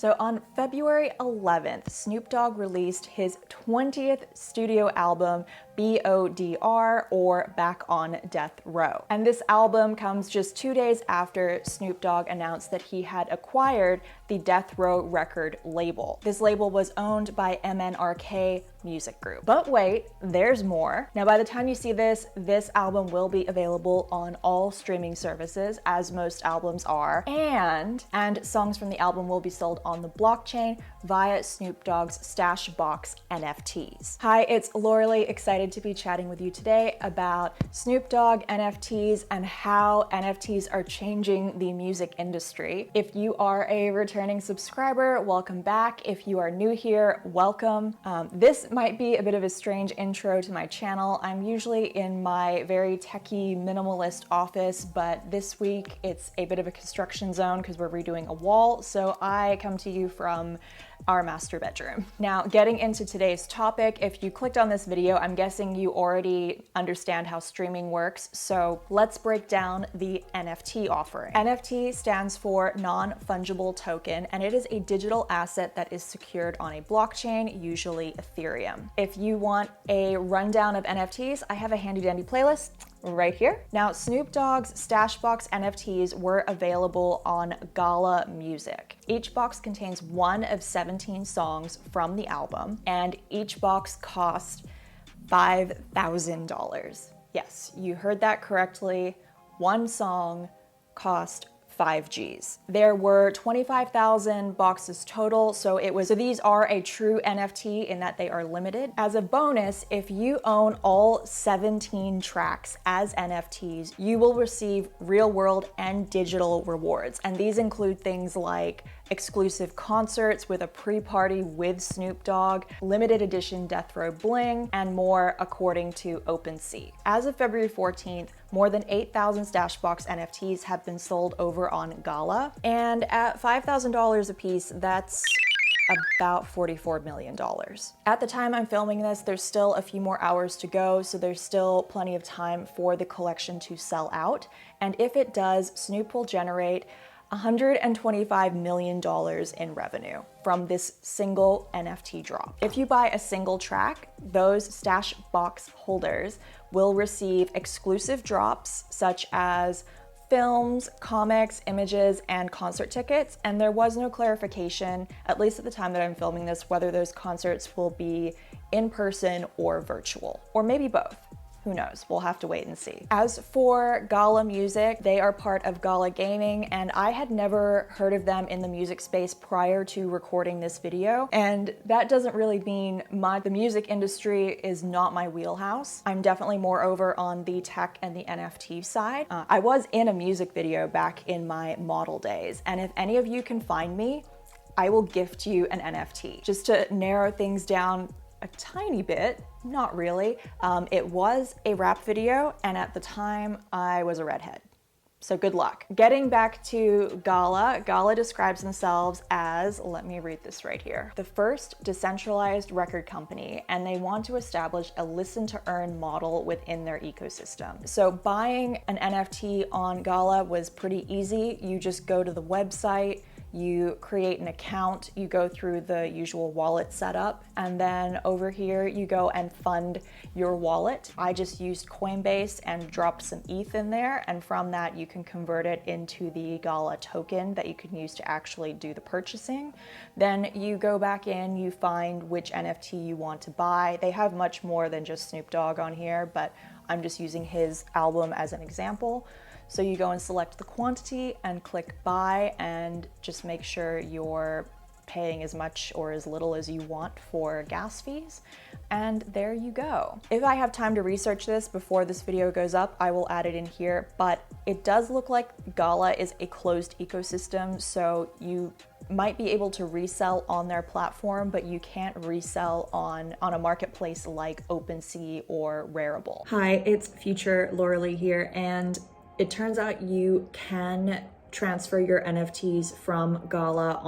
So on February 11th, Snoop Dogg released his 20th studio album, BODR, or Back on Death Row. And this album comes just 2 days after Snoop Dogg announced that he had acquired the Death Row record label. This label was owned by MNRK Music Group. But wait, there's more. Now, by the time you see this album will be available on all streaming services, as most albums are, and songs from the album will be sold on the blockchain via Snoop Dogg's Stash Box NFTs. Hi, it's Lorelei, excited to be chatting with you today about Snoop Dogg NFTs and how NFTs are changing the music industry. If you are a returning subscriber, welcome back. If you are new here, welcome. This might be a bit of a strange intro to my channel. I'm usually in my very techie, minimalist office, but this week it's a bit of a construction zone because we're redoing a wall, so I come to you from our master bedroom. Now, getting into today's topic, if you clicked on this video, I'm guessing you already understand how streaming works, so let's break down the NFT offering. NFT stands for non-fungible token, and it is a digital asset that is secured on a blockchain, usually Ethereum. If you want a rundown of NFTs, I have a handy dandy playlist right here. Now, Snoop Dogg's Stash Box NFTs were available on Gala Music. Each box contains one of 17 songs from the album, and each box cost $5,000. Yes, you heard that correctly. One song cost 5 Gs. There were 25,000 boxes total, so these are a true NFT in that they are limited. As a bonus, if you own all 17 tracks as NFTs, you will receive real-world and digital rewards, and these include things like exclusive concerts with a pre-party with Snoop Dogg, limited edition Death Row bling, and more, according to OpenSea. As of February 14th, more than 8,000 Stash Box NFTs have been sold over on Gala, and at $5,000 a piece, that's about $44 million. At the time I'm filming this, there's still a few more hours to go, so there's still plenty of time for the collection to sell out, and if it does, Snoop will generate $125 million in revenue from this single NFT drop. If you buy a single track, those Stash Box holders will receive exclusive drops such as films, comics, images, and concert tickets, and there was no clarification, at least at the time that I'm filming this, whether those concerts will be in person or virtual, or maybe both. Who knows? We'll have to wait and see. As for Gala Music, they are part of Gala Gaming, and I had never heard of them in the music space prior to recording this video, and that doesn't really mean much. The music industry is not my wheelhouse. I'm definitely more over on the tech and the NFT side. I was in a music video back in my model days, and if any of you can find me, I will gift you an NFT. Just to narrow things down a tiny bit, not really. It was a rap video, and at the time I was a redhead. So good luck. Getting back to Gala, Gala describes themselves as, let me read this right here, the first decentralized record company, and they want to establish a listen to earn model within their ecosystem. So buying an NFT on Gala was pretty easy. You just go to the website, you create an account, you go through the usual wallet setup, and then over here you go and fund your wallet. I just used Coinbase and dropped some ETH in there, and from that you can convert it into the Gala token that you can use to actually do the purchasing. Then you go back in, you find which NFT you want to buy. They have much more than just Snoop Dogg on here, but I'm just using his album as an example. So you go and select the quantity and click buy, and just make sure you're paying as much or as little as you want for gas fees, and there you go. If I have time to research this before this video goes up, I will add it in here, but it does look like Gala is a closed ecosystem, so you might be able to resell on their platform, but you can't resell on a marketplace like OpenSea or Rarible. Hi, it's future Lorelei here, and it turns out you can transfer your NFTs from Gala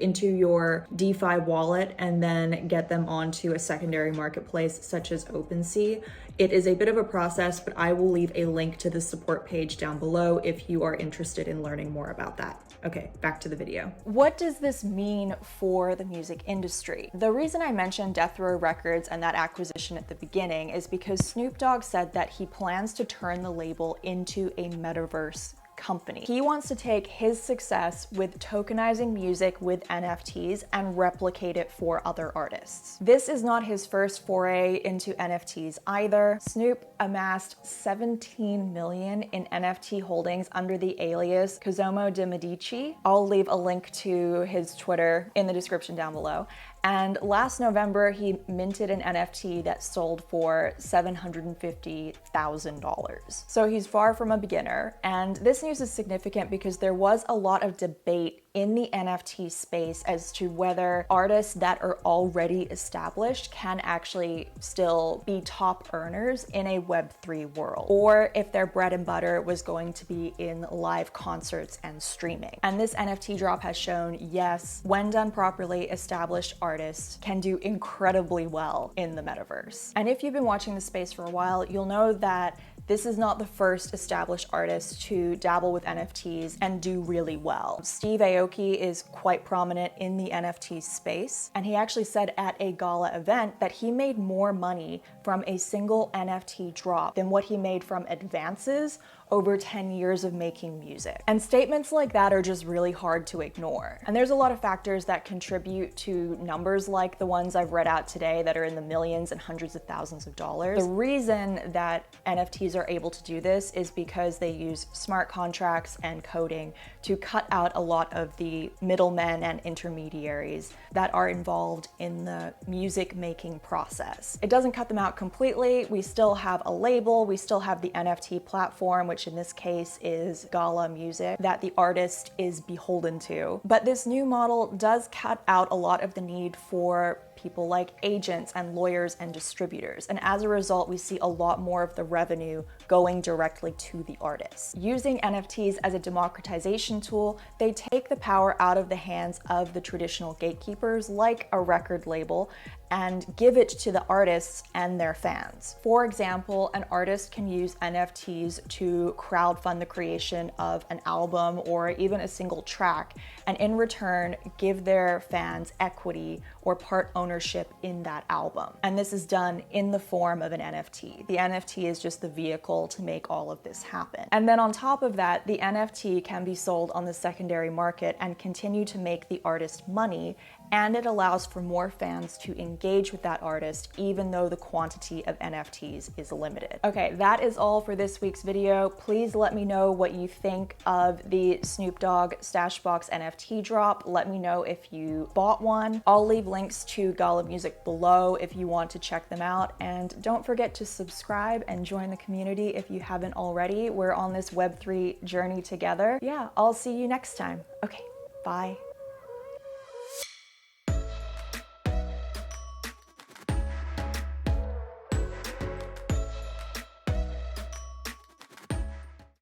into your DeFi wallet and then get them onto a secondary marketplace such as OpenSea. It is a bit of a process, but I will leave a link to the support page down below if you are interested in learning more about that. Okay, back to the video. What does this mean for the music industry? The reason I mentioned Death Row Records and that acquisition at the beginning is because Snoop Dogg said that he plans to turn the label into a metaverse company. He wants to take his success with tokenizing music with NFTs and replicate it for other artists. This is not his first foray into NFTs either. Snoop amassed 17 million in NFT holdings under the alias Cosimo de Medici. I'll leave a link to his Twitter in the description down below. And last November, he minted an NFT that sold for $750,000. So he's far from a beginner. And this news is significant because there was a lot of debate in the NFT space as to whether artists that are already established can actually still be top earners in a Web3 world, or if their bread and butter was going to be in live concerts and streaming. And this NFT drop has shown, yes, when done properly, established artists can do incredibly well in the metaverse. And if you've been watching the space for a while, you'll know that this is not the first established artist to dabble with NFTs and do really well. Steve Aoki is quite prominent in the NFT space, and he actually said at a Gala event that he made more money from a single NFT drop than what he made from advances over 10 years of making music. And statements like that are just really hard to ignore. And there's a lot of factors that contribute to numbers like the ones I've read out today that are in the millions and hundreds of thousands of dollars. The reason that NFTs are able to do this is because they use smart contracts and coding to cut out a lot of the middlemen and intermediaries that are involved in the music making process. It doesn't cut them out completely. We still have a label, we still have the NFT platform, which in this case is Gala Music, that the artist is beholden to. But this new model does cut out a lot of the need for people like agents and lawyers and distributors. And as a result, we see a lot more of the revenue going directly to the artists. Using NFTs as a democratization tool, they take the power out of the hands of the traditional gatekeepers like a record label and give it to the artists and their fans. For example, an artist can use NFTs to crowdfund the creation of an album or even a single track, and in return, give their fans equity or part ownership in that album. And this is done in the form of an NFT. The NFT is just the vehicle to make all of this happen. And then on top of that, the NFT can be sold on the secondary market and continue to make the artist money, and it allows for more fans to engage with that artist even though the quantity of NFTs is limited. Okay, that is all for this week's video. Please let me know what you think of the Snoop Dogg Stashbox NFT drop. Let me know if you bought one. I'll leave links to Gala Music below if you want to check them out. And don't forget to subscribe and join the community if you haven't already. We're on this Web3 journey together. Yeah, I'll see you next time. Okay, bye.